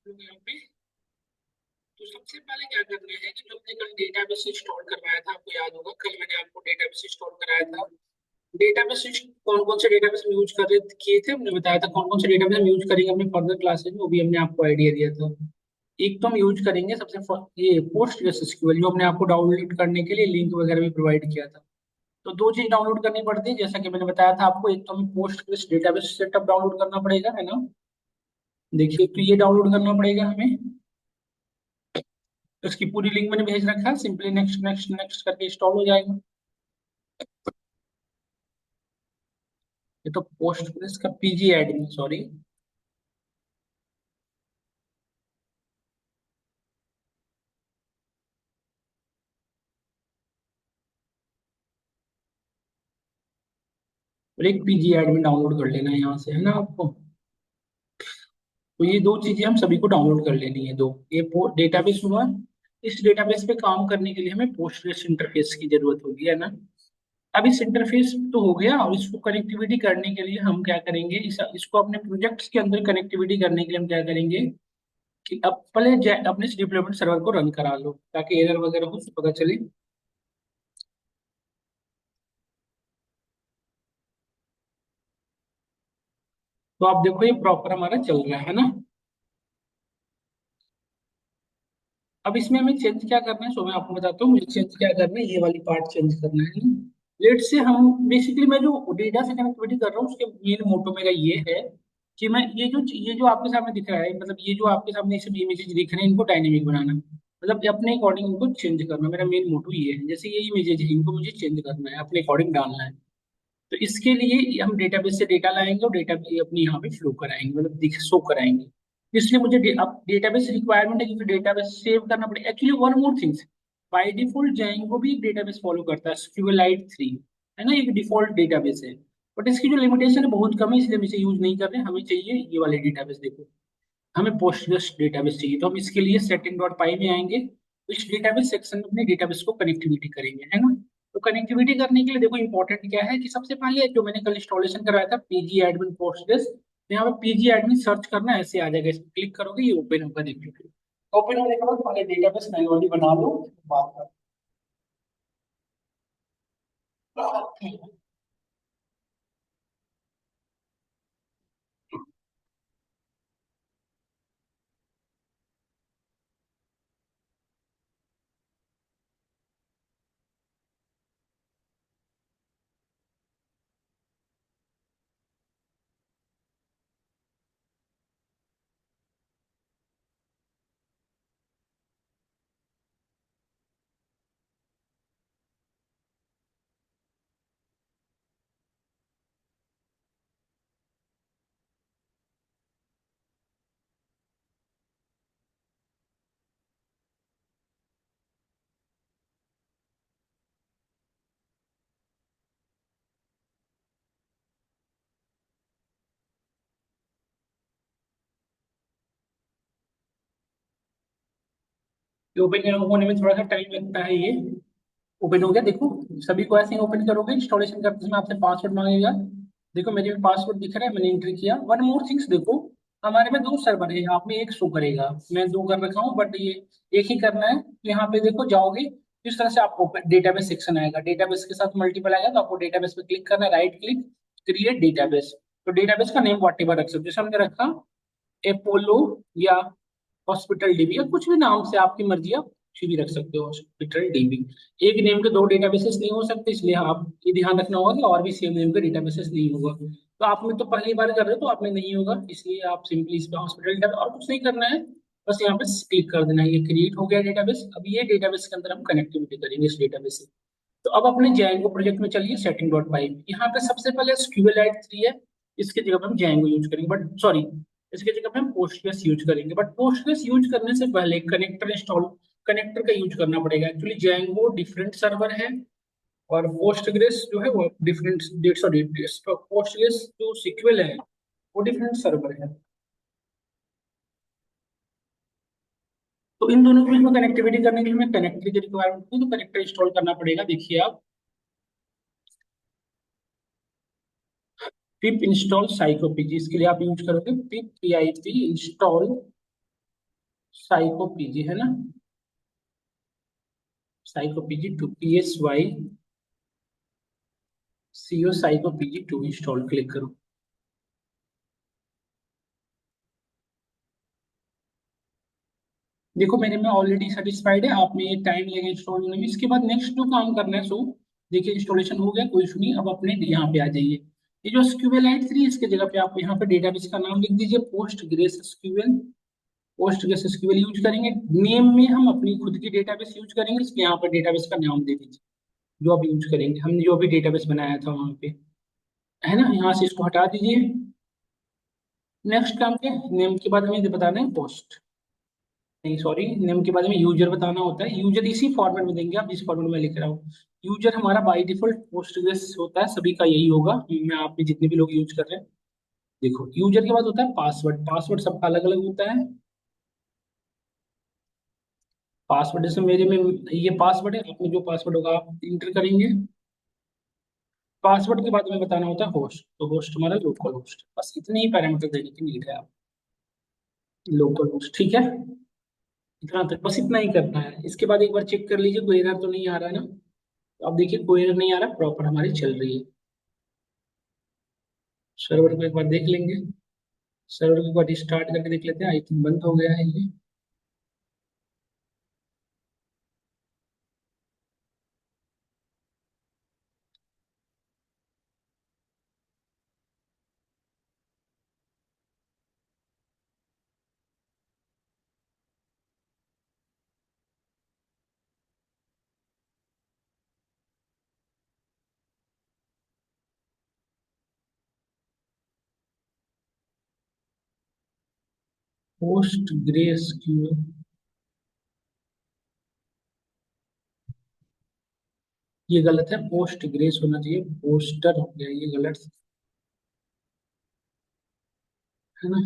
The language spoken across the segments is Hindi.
यहाँ पे तो सबसे पहले क्या करना है कि जो हमने कल डेटाबेस इंस्टॉल करवाया था, आपको याद होगा कल मैंने आपको डेटाबेस इंस्टॉल कराया था। डेटाबेस कौन कौन से डेटाबेस हम यूज कर रहे किए थे, हमने बताया था कौन कौन से डेटाबेस हम यूज करेंगे अपने फर्दर क्लासेज में, वो भी हमने आपको आइडिया दिया था। एक तो हम यूज करेंगे ये पोस्ट एसक्यूएल, जो हमने आपको डाउनलोड करने के लिए लिंक वगैरह भी प्रोवाइड किया था। तो दो चीज डाउनलोड करनी पड़ती है, जैसा कि मैंने बताया था आपको। एक तो हमें पोस्ट डेटाबेस सेटअप डाउनलोड करना पड़ेगा, है ना। देखिए, तो ये डाउनलोड करना पड़ेगा हमें। तो इसकी पूरी लिंक मैंने भेज रखा है, सिंपली नेक्स्ट नेक्स्ट नेक्स्ट करके इंस्टॉल हो जाएगा। ये तो पोस्ट का पीजी एडमिन, सॉरी। और एक पीजी एडमिन डाउनलोड कर लेना है यहाँ से, है ना आपको। तो ये दो चीजें हम सभी को डाउनलोड कर लेनी है, दो। ये डेटाबेस हुआ। इस डेटाबेस पे काम करने के लिए हमें पोस्टग्रेस इंटरफेस की जरूरत होगी, है ना। अब इस इंटरफेस तो हो गया, और इसको कनेक्टिविटी करने के लिए हम क्या करेंगे, इसको अपने प्रोजेक्ट्स के अंदर कनेक्टिविटी करने के लिए हम क्या करेंगे कि अब पहले अपने इस डिप्लॉयमेंट सर्वर को रन करा लो, ताकि एरर वगैरह हो तो पता चले। तो आप देखो ये प्रॉपर हमारा चल रहा है ना। अब इसमें हमें चेंज क्या करना है, सो मैं आपको बताता हूँ मुझे चेंज क्या करना है। ये वाली पार्ट चेंज करना है। लेट से हम बेसिकली मैं जो डेटा से कनेक्टिविटी कर रहा हूँ उसके मेन मोटो मेरा ये है कि मैं ये जो आपके सामने दिख रहा है, मतलब ये जो आपके सामने सब इमेजेस दिख रहे हैं, इनको डायनेमिक बनाना, मतलब अपने अकॉर्डिंग इनको चेंज करना, मेरा मेन मोटो ये है। जैसे ये इमेजेस है, इनको मुझे चेंज करना है, अपने अकॉर्डिंग डालना है। तो इसके लिए हम डेटाबेस से डेटा लाएंगे और डेटा अपनी यहाँ पे फ्लो कराएंगे, मतलब दिख शो कराएंगे। इसलिए मुझे अब डेटाबेस रिक्वायरमेंट है, क्योंकि डेटाबेस सेव करना पड़ेगा। Actually one more things, by default Django भी एक डेटाबेस फॉलो करता है, SQLite 3, है ना, एक डिफॉल्ट डेटाबेस है। बट इसकी जो लिमिटेशन है बहुत कम है, इसलिए हम इसे यूज नहीं कर रहे हैं। हमें चाहिए ये वाले डेटाबेस, देखो हमें पोस्टग्रेस डेटाबेस चाहिए, तो हम इसके लिए सेटिंग डॉट पाई में आएंगे। तो इस डेटाबेस सेक्शन में अपने डेटाबेस को कनेक्टिविटी करेंगे, है ना। तो कनेक्टिविटी करने के लिए देखो इंपॉर्टेंट क्या है कि सबसे पहले जो मैंने कल इंस्टॉलेशन कराया था, पीजी एडमिन पोस्टग्रेस, तो यहाँ पे पीजी एडमिन सर्च करना, ऐसे आ जाएगा। इस पर क्लिक करोगे ये ओपन होगा, देख लो। ओपन होने के बाद पहले डेटाबेस मैन्युअली बना लो, बात कर। ओपन होने में थोड़ा सा टाइम लगता है ये। ओपन हो गया, देखो। सभी को ऐसे ही ओपन करोगे, इंस्टॉलेशन करते समय आपसे पासवर्ड मांगेगा। देखो मेरे भी पासवर्ड दिख रहा है, मैंने एंटर किया। वन मोर थिंग्स देखो, हमारे में दो सर्वर है, यहाँ पे एक शो करेगा, मैं दो कर रखा हूँ, बट ये एक ही करना है। तो यहाँ पे देखो जाओगे, इस तरह से आपको डेटाबेस सेक्शन आएगा, डेटाबेस के साथ मल्टीपल आएगा, तो आपको डेटाबेस पे क्लिक करना है, राइट क्लिक, क्रिएट डेटाबेस। तो डेटाबेस का नेम वॉट एवर रख सकते हो, जैसे हमने रखा एपोलो या हॉस्पिटल डीबी, या कुछ भी नाम से आपकी मर्जी है, आप कुछ भी रख सकते हो, हॉस्पिटल डीबी। एक नेम के दो डेटाबेसेस नहीं हो सकते, इसलिए आप ये ध्यान रखना होगा कि और भी सेम नेम के डेटाबेसेस नहीं होगा। तो आपने तो पहली बार कर रहे हो, तो आप में नहीं होगा, इसलिए आप सिंपली इस पे हॉस्पिटल डेटा और कुछ नहीं करना है। बस यहाँ पे क्लिक कर देना है, ये क्रिएट हो गया डेटाबेस। अब ये डेटाबेस के अंदर हम कनेक्टिविटी करेंगे इस डेटाबेस से। तो अब अपने जैंगो प्रोजेक्ट में चलिए, सेटिंग डॉट पाई। यहाँ पे सबसे पहले SQLite 3 है, इसके जगह पे हम जैंगो यूज करेंगे, बट सॉरी, इसके जगह पे हम पोस्टग्रेस यूज करेंगे। बट पोस्टग्रेस यूज करने से पहले कनेक्टर का यूज करना पड़ेगा। एक्चुअली जैंगो डिफरेंट सर्वर है, और पोस्टग्रेस जो है वो डिफरेंट, सॉरी, पोस्टग्रेस जो सिक्वल है वो डिफरेंट सर्वर है। तो इन दोनों के बीच में कनेक्टिविटी करने के लिए हमें कनेक्टर की रिक्वायरमेंट है, तो कनेक्टर इंस्टॉल करना पड़ेगा। देखिए आप, पिप इंस्टॉल साइकोपीजी, इसके लिए आप यूज करोगे pip PIP install psyco PG है ना, psyco PG two, PSYCO psyco PG two install, click करो। देखो मेरे में ऑलरेडी सेटिस्फाइड है, आप में ये टाइम लगेगा इंस्टॉल होने में। इसके बाद नेक्स्ट जो काम करना है, सो देखिए इंस्टॉलेशन हो गया, कोई इशू नहीं। अब अपने यहाँ पे आ जाइए, ये जो SQLite 3 इसके जगह पे आप यहाँ पे डेटाबेस का नाम लिख दीजिए, post grace SQL। Post grace SQL use करेंगे। नेम में हम अपनी खुद की डेटाबेस यूज करेंगे, इसके यहाँ पर डेटाबेस का नाम दे दीजिए जो आप यूज करेंगे, हमने जो भी डेटाबेस बनाया था वहाँ पे, है ना। यहाँ से इसको हटा दीजिए। नेक्स्ट काम क्या है, नेम के बाद हमें बताना है पोस्ट, नहीं सॉरी, नेम के बाद में यूजर बताना होता है। यूजर इसी फॉर्मेट में देंगे, आप इस फॉर्मेट में लिख रहा हूँ। यूजर हमारा बाय डिफॉल्ट पोस्टग्रेस होता है, सभी का यही होगा, मैं आप भी जितने भी लोग यूज कर रहे हैं। देखो यूजर के बाद होता है पासवर्ड, पासवर्ड सबका अलग अलग होता है। पासवर्ड जैसे मेरे में ये पासवर्ड है, आपने जो पासवर्ड होगा आप इंटर करेंगे। पासवर्ड के बाद में बताना होता है होस्ट, तो होस्ट हमारा लोकल होस्ट, बस इतने ही पैरामीटर देने की नीड है आप। लोकल होस्ट, ठीक है। इतना तक बस, इतना ही करना है। इसके बाद एक बार चेक कर लीजिए कोई एरर तो नहीं आ रहा है ना। तो आप देखिए कोई एरर नहीं आ रहा, प्रॉपर हमारी चल रही है। सर्वर को एक बार देख लेंगे, सर्वर को एक बार स्टार्ट करके देख लेते हैं, आई थिंक बंद हो गया है ये। पोस्ट ग्रेस क्यू, ये गलत है, पोस्ट ग्रेस होना चाहिए, पोस्टर हो गया ये गलत, है ना।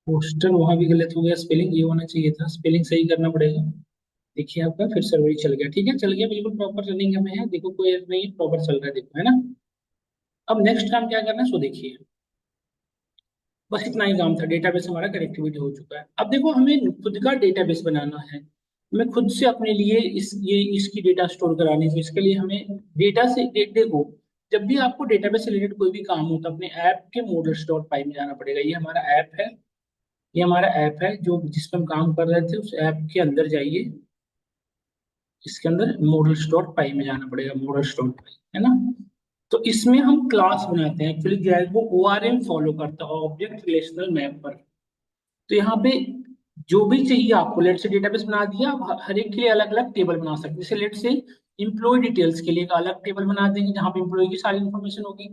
पोस्टर वहां भी गलत हो गया, स्पेलिंग ये होना चाहिए था, स्पेलिंग सही करना पड़ेगा। देखिए आपका फिर सर्वर ही चल गया, ठीक है चल गया, बिल्कुल प्रॉपर रनिंग में है, देखो कोई error नहीं है, प्रॉपर चल रहा है, देखो, है ना। अब नेक्स्ट काम क्या करना है, सो देखिए। बस इतना ही काम था, डेटाबेस हमारा कनेक्टिविटी हो चुका है। अब देखो हमें खुद का डेटाबेस बनाना है, हमें खुद से अपने लिए इसकी डेटा स्टोर करानी है। तो इसके लिए हमें डेटा से देखो, जब भी आपको डेटाबेस से रिलेटेड कोई भी काम हो तो अपने ऐप के मॉडल्स डॉट पाई में जाना पड़ेगा। ये हमारा ऐप है, ये हमारा ऐप है जो जिस पर हम काम कर रहे थे, उस ऐप के अंदर जाइए, इसके अंदर मॉडल्स डॉट पाई में जाना पड़ेगा, मॉडल्स डॉट पाई, है ना। तो इसमें हम क्लास बनाते हैं, एक्चुअली क्या है, वो ORM फॉलो करता है, ऑब्जेक्ट रिलेशनल मैप पर। तो यहाँ पे जो भी चाहिए आपको, लेट से डेटाबेस बना दिया, आप हर एक के लिए अलग अलग टेबल बना सकते हैं। जैसे लेट से इम्प्लॉय डिटेल्स के लिए एक अलग टेबल बना देंगे जहाँ पे इम्प्लॉय की सारी इन्फॉर्मेशन होगी,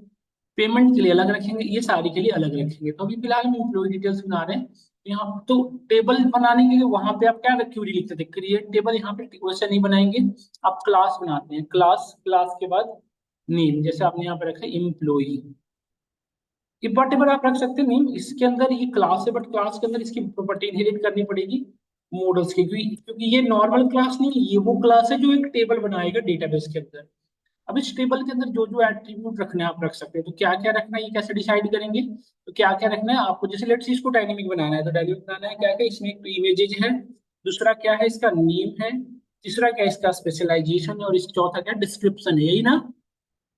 पेमेंट के लिए अलग रखेंगे, ये सारी के लिए अलग रखेंगे। तो अभी फिलहाल हम इम्प्लॉय डिटेल्स बना रहे हैं, तो यहाँ तो टेबल बनाने के लिए वहां पे आप क्या क्यूरी लिखते थे, क्रिएट टेबल, यहाँ पे वैसे नहीं बनाएंगे। आप क्लास बनाते हैं, क्लास, क्लास के बाद नेम, जैसे आपने यहाँ पे रखा है इम्प्लॉय, ये टेबल आप रख सकते हैं नेम, इसके अंदर ये क्लास है, बट क्लास के अंदर इसकी प्रॉपर्टी इनहेरिट करनी पड़ेगी मॉडल्स की, क्योंकि क्योंकि ये नॉर्मल क्लास नहीं है, ये वो क्लास है जो एक टेबल बनाएगा डेटाबेस के अंदर। अब इस टेबल के अंदर जो जो एट्रीब्यूट रखने हैं आप रख सकते हैं। तो क्या क्या रखना है ये कैसे डिसाइड करेंगे, तो क्या क्या रखना है आपको, जैसे लेट्स इसको डायनेमिक बनाना है, तो डायनेमिक बनाना है क्या क्या, इसमें एक तो इमेजेज है, दूसरा क्या है इसका नेम है, तीसरा क्या है इसका स्पेशलाइजेशन है, और इस चौथा क्या डिस्क्रिप्शन है, यही ना।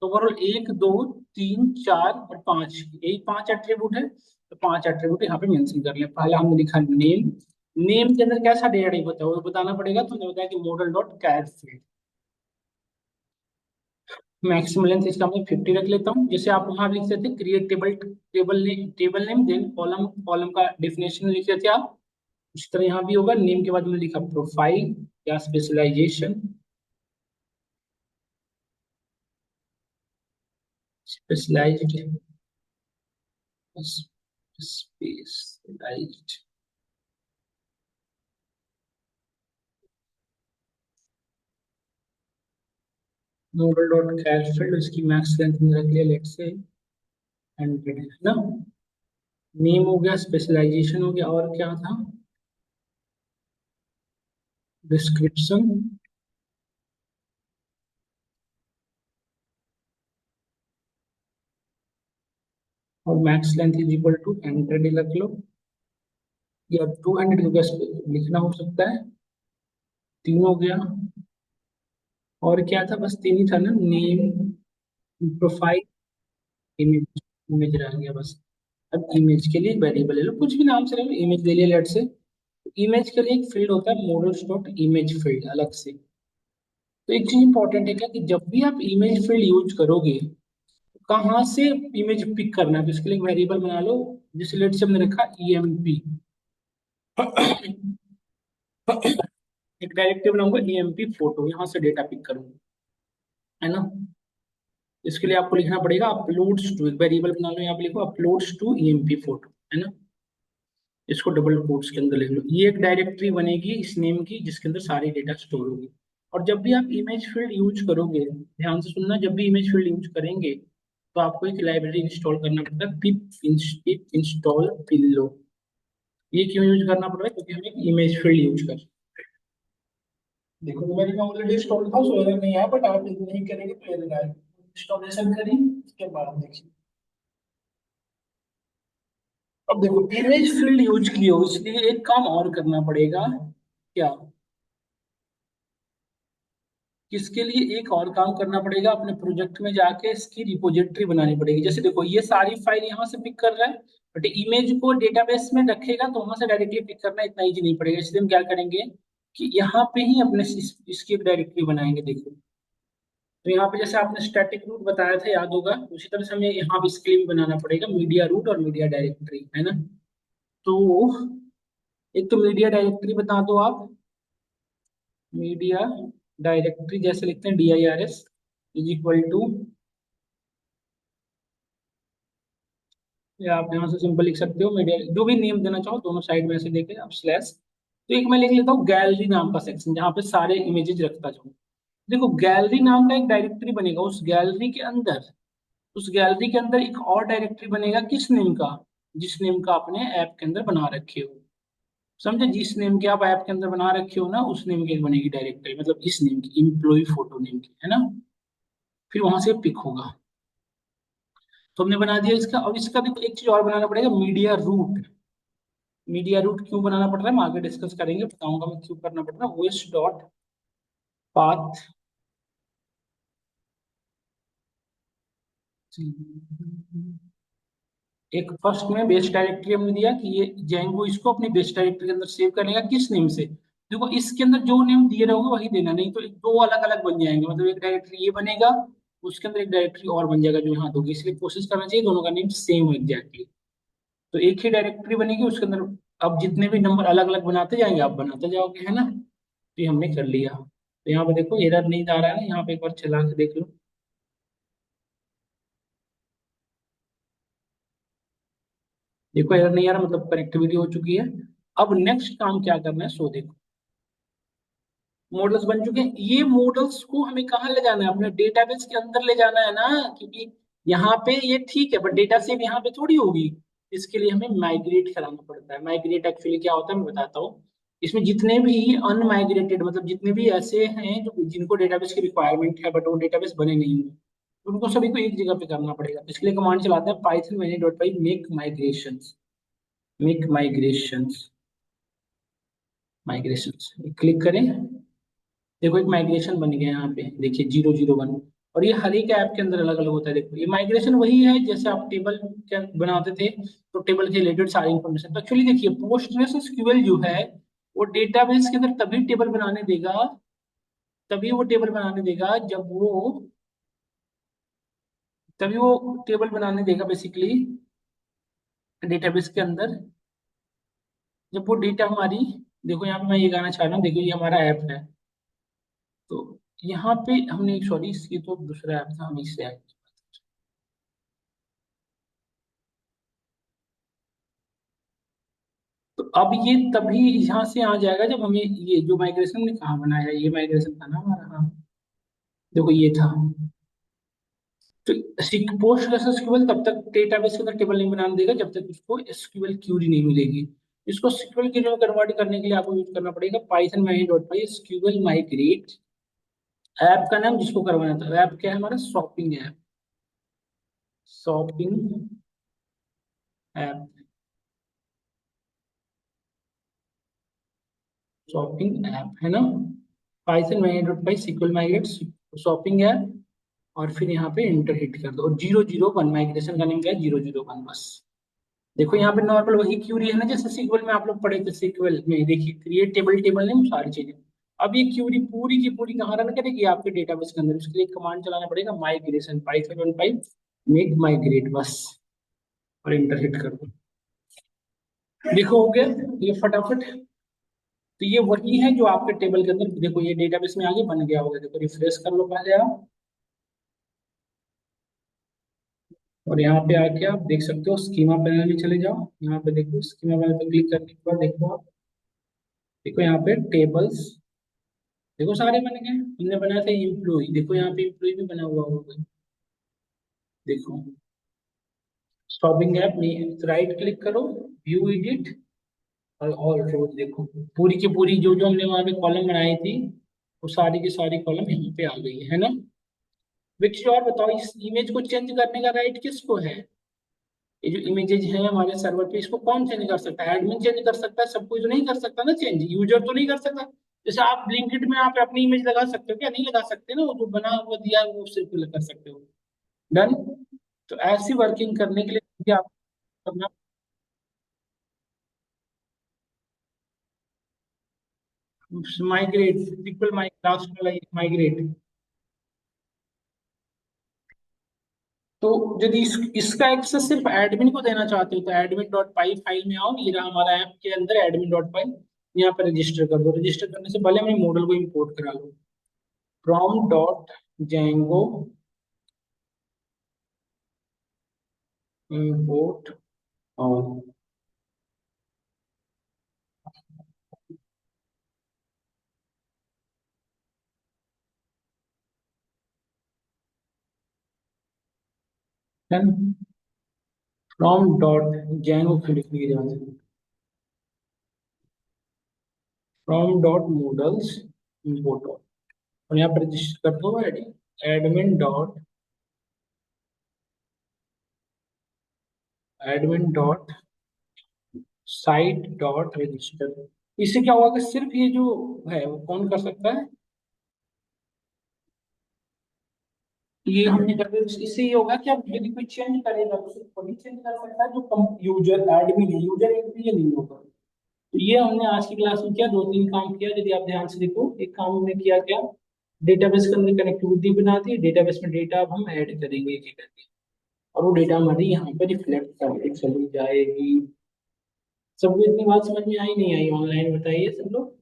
तो ओवरऑल एक, दो, तीन, चार और पांच, यही पांच एट्रीब्यूट है। तो पांच एट्रीब्यूट यहाँ पे मेंशन कर लिया। पहला हमने लिखा नेम, नेम के अंदर कैसा डेटा टाइप होता है वो बताना पड़ेगा, तो हमने बताया कि model dot char field. Maximum length इसका मैं 50 रख लेता हूँ, जैसे आप वहां लिख सकते create table, table name then column, column का डिफिनेशन लिख देते आप। उसी तरह यहाँ भी होगा, नेम के बाद मैंने लिखा प्रोफाइल या specialization, specialized, specialized model dot char field, उसकी मैक्स लेंथ में रख लिया लेट से 100, है ना। नेम हो गया, स्पेशलाइजेशन हो गया, और क्या था, डिस्क्रिप्शन, और max length is equal to 100 ही रख लो, या 200 को कैसे लिखना हो सकता है, तीन हो गया। और क्या था, बस तीन ही था ना, नेम, प्रोफाइल, इमेज। इमेज रह गया बस। अब इमेज के लिए वेरिएबल ले लो, कुछ भी नाम से ले लो, इमेज ले लिया लेट से। इमेज के लिए एक फील्ड होता है मॉडल्स डॉट इमेज फील्ड अलग से। तो एक चीज इंपॉर्टेंट है क्या, कि जब भी आप इमेज फील्ड यूज करोगे, तो कहाँ से इमेज पिक करना है, तो इसके लिए एक वेरिएबल बना लो, जिस लेट से हमने रखा ईएमपी। एक डायरेक्टिव बनाऊंगा ईएमपी फोटो, यहाँ से डेटा पिक करूंगा, है ना। इसके लिए आपको लिखना पड़ेगा अपलोड्स टू, एक वेरिएबल बना लो, यहाँ पे लिखो अपलोड्स टू ईएमपी फोटो, है ना। इसको डबल कोट्स के अंदर लिख लो, ये एक डायरेक्टरी बनेगी इस नेम की, जिसके अंदर सारी डेटा स्टोर होगी। और जब भी आप इमेज फील्ड यूज करोगे, ध्यान से सुनना, जब भी इमेज फील्ड यूज करेंगे, तो आपको एक लाइब्रेरी इंस्टॉल करना पड़ता है, पिप इंस्टॉल पिल्लो। ये क्यों यूज करना पड़ रहा है, क्योंकि हम एक इमेज फील्ड यूज कर, देखो तो मेरे में ऑलरेडी इंस्टॉल था, सो एरर नहीं आया, बट आप नहीं करेंगे तो एरर आएगा। इंस्टॉलेशन करी, उसके बाद देखिए। अब देखो इमेज फील्ड यूज की हो, इसलिए एक काम और करना पड़ेगा, क्या, किसके लिए एक और काम करना पड़ेगा, अपने प्रोजेक्ट में जाके इसकी रिपोजिटरी बनानी पड़ेगी। जैसे देखो ये सारी फाइल यहाँ से पिक कर रहा है, बट इमेज को डेटाबेस में रखेगा तो वहां से डायरेक्टली पिक करना इतना इजी नहीं पड़ेगा, इसलिए हम क्या करेंगे, कि यहाँ पे ही अपने इसकी एक डायरेक्टरी बनाएंगे, देखो। तो यहाँ पे जैसे आपने स्टैटिक रूट बताया था, याद होगा, उसी तरह से हमें यहाँ पे इसके लिए भी बनाना पड़ेगा मीडिया रूट और मीडिया डायरेक्टरी, है ना। तो एक तो मीडिया डायरेक्टरी बता दो आप, मीडिया डायरेक्टरी जैसे लिखते हैं DIRS इज इक्वल टू, या आप यहाँ से सिंपल लिख सकते हो मीडिया, जो भी नेम देना चाहो दोनों साइड में से देके आप स्लैश। तो एक मैं लिख लेता हूँ गैलरी नाम का सेक्शन, जहाँ पे सारे इमेजेस रखता जाऊँ। देखो गैलरी नाम का एक डायरेक्टरी बनेगा, उस गैलरी के अंदर एक और डायरेक्टरी बनेगा, किस नेम का, जिस नेम का आपने ऐप के अंदर बना रखे हो, समझे, जिस नेम के आप ऐप के अंदर बना रखे हो ना, उस नेम की एक बनेगी डायरेक्टरी, मतलब इस नेम की, इम्प्लॉय फोटो नेम की, है ना। फिर वहां से पिक होगा। तो हमने बना दिया इसका। अब इसका भी एक चीज और बनाना पड़ेगा, मीडिया रूट। मीडिया रूट क्यों बनाना पड़ रहा है, हम आगे डिस्कस करेंगे, बताऊंगा मैं क्यों करना पड़ रहा है। ओएस डॉट पाथ, एक फर्स्ट में बेस डायरेक्टरी हमने दिया कि ये जैंगो इसको अपनी बेस डायरेक्टरी के अंदर सेव कर लेगा, किस नेम से, देखो इसके अंदर जो नेम दिए रहोगे वही देना, नहीं तो दो अलग अलग बन जाएंगे, मतलब एक डायरेक्टरी ये बनेगा, उसके अंदर एक डायरेक्टरी और बन जाएगा जो यहाँ दोगे, इसलिए कोशिश करना चाहिए दोनों का नेम सेम हो एग्जैक्टली। तो एक ही डायरेक्टरी बनेगी, उसके अंदर अब जितने भी नंबर अलग अलग बनाते जाएंगे आप बनाते जाओगे, है ना। तो ये हमने कर लिया। तो यहाँ पे देखो एरर नहीं आ रहा है ना, यहाँ पे एक बार चला के देख लो। देखो एरर नहीं आ रहा, मतलब कनेक्टिविटी हो चुकी है। अब नेक्स्ट काम क्या करना है, सो देखो मॉडल्स बन चुके हैं, ये मॉडल्स को हमें कहाँ ले जाना है, अपने डेटाबेस के अंदर ले जाना है ना, क्योंकि यहाँ पे ये ठीक है, बट डेटा सेव यहाँ पे थोड़ी होगी। इसके लिए हमें माइग्रेट कराना पड़ता है। माइग्रेट एक्चुअली क्या होता है मैं बताता हूँ। इसमें जितने भी अनमाइग्रेटेड, मतलब जितने भी ऐसे हैं जो जिनको डेटाबेस की रिक्वायरमेंट है बट वो डेटाबेस बने नहीं हुए, उनको सभी को एक जगह पे करना पड़ेगा। इसलिए कमांड चलाते हैं Python manage dot py make migrations, make migrations, migrations click करें। देखो एक माइग्रेशन बन गया यहाँ पे, देखिए 001। और ये हर एक ऐप के अंदर अलग अलग होता है। देखो ये माइग्रेशन वही है जैसे आप टेबल बनाते थे, तो टेबल के रिलेटेड सारी इंफॉर्मेशन। तो एक्चुअली देखिए पोस्टग्रेसक्यूएल जो है, वो डेटाबेस के अंदर तभी टेबल बनाने देगा, तभी वो टेबल बनाने देगा जब वो, तभी वो टेबल बनाने देगा बेसिकली डेटाबेस के अंदर, जब वो डेटा हमारी, देखो यहाँ पे मैं ये गाना चाह रहा हूँ, देखो ये हमारा ऐप है। तो यहाँ पे हमने, सॉरी इसकी तो दूसरा ऐप था, हम इससे ऐप, तो अब ये तभी यहाँ से आ जाएगा जब हमें ये जो माइग्रेशन ने कहाँ बनाया, ये माइग्रेशन था ना हमारा, हाँ देखो ये था। तो पोस्ट एसक्यूएल तब तक डेटाबेस के अंदर टेबल नहीं बनाने देगा जब तक उसको एसक्यूएल क्यूरी नहीं मिलेगी। इसको SQL क्यूरी में कन्वर्ट करने के लिए आपको यूज करना पड़ेगा Python manage dot py SQL migrate. App का नाम जिसको करवाना था, ऐप क्या है हमारा, shopping app, shopping app, shopping app है ना, पाइथन मैग्नेट.py सीक्वल माइग्रेट शॉपिंग ऐप, और फिर यहाँ पे इंटर हिट कर दो, और 001 माइग्रेशन का नेम क्या है, 001 बस। देखो यहाँ पे नॉर्मल वही क्यूरी है ना, जैसे सीक्वल में आप लोग पढ़े थे, सीक्वल में देखिए क्रिएट टेबल, टेबल नेम सारी चीजें। अब ये क्यूरी पूरी की पूरी कहाँ रन करेगी, आपके डेटाबेस के अंदर। उसके लिए कमांड चलाना पड़ेगा, माइग्रेशन पाइथन 15 मेक माइग्रेट बस, और इंटर हिट कर दो। देखो हो गया ये फटाफट। तो ये वही है जो आपके टेबल के अंदर, देखो ये डेटाबेस में आगे बन गया होगा। देखो रिफ्रेश कर लो पहले आप, और यहाँ पे आके आप देख सकते हो, स्कीमा पैनल में चले जाओ। यहाँ पे देखो स्कीमा पैनल पे क्लिक करने के बाद देखो आप, देखो यहाँ पे टेबल्स, देखो सारे बन गए। हमने बनाया था इम्प्लॉय, देखो यहाँ पे इम्प्लॉय भी बना हुआ होगा। देखो शॉपिंग ऐप में राइट क्लिक करो, व्यू एडिट, और ऑल रोज देखो, पूरी की पूरी जो जो हमने वहाँ पे कॉलम बनाई थी, वो सारी की सारी कॉलम यहाँ पे आ गई है ना। विक्स और बताओ, इस इमेज को चेंज करने का राइट किसको है? ये जो इमेजेस हैं हमारे सर्वर पे, इसको कौन चेंज कर सकता है? एडमिन चेंज कर सकता है, सब कुछ नहीं कर सकता ना चेंज, यूजर तो नहीं कर सकता। जैसे आप ब्लिंकिट में आप अपनी इमेज लगा सकते हो क्या? नहीं लगा सकते ना, वो जो बना हुआ दिया है वो सिर्फ कर सकते हो। डन। तो ऐसी वर्किंग करने के लिए आप करना, माइग्रेट सिक्वल लास्ट वाला माइग्रेट। तो यदि इसका एक्सेस सिर्फ एडमिन को देना चाहते हो, तो एडमिन डॉट पाई फाइल में आओ, ये रहा हमारा ऐप के अंदर एडमिन डॉट पाई। यहाँ पर रजिस्टर कर दो, रजिस्टर करने से पहले हमें मॉडल को इंपोर्ट करा लो। फ्रॉम डॉट जेंगो इंपोर्ट, और फ्रॉम डॉट जेंगो क्यों लिख लिए जाते हैं, फ्रॉम डॉट मॉडल्स इंपोर्ट, और यहाँ पर रजिस्टर कर दो admin dot, admin dot site dot register. इससे क्या होगा कि सिर्फ ये जो है वो कौन कर सकता है, ये हमने कर दिया। इससे ये होगा कि अब यदि कोई चेंज करेगा तो सिर्फ वही चेंज कर सकता है जो कम यूजर एडमिन है, यूजर एक भी ये नहीं होगा। तो ये हमने आज की क्लास में किया, दो तीन काम किया, यदि आप ध्यान से देखो। एक काम हमने किया क्या, डेटाबेस के अंदर कनेक्टिविटी बना दी, डेटाबेस में डेटा अब हम ऐड करेंगे एक एक करके, और वो डेटा हमारी यहाँ पे रिफ्लेक्ट करके चली जाएगी। सबको इतनी बात समझ में आई नहीं आई, ऑनलाइन बताइए सब लोग,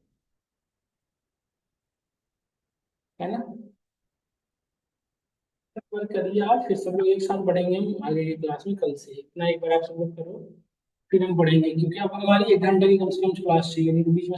है ना। वर्क करिए आप, फिर सब लोग एक साथ पढ़ेंगे हम आगे की क्लास में कल से। इतना एक बार आप सब लोग करो, फिर हम पढ़ेंगे, क्योंकि अब हमारी 1 घंटे की कम से कम क्लास चाहिए, नहीं तो बीच में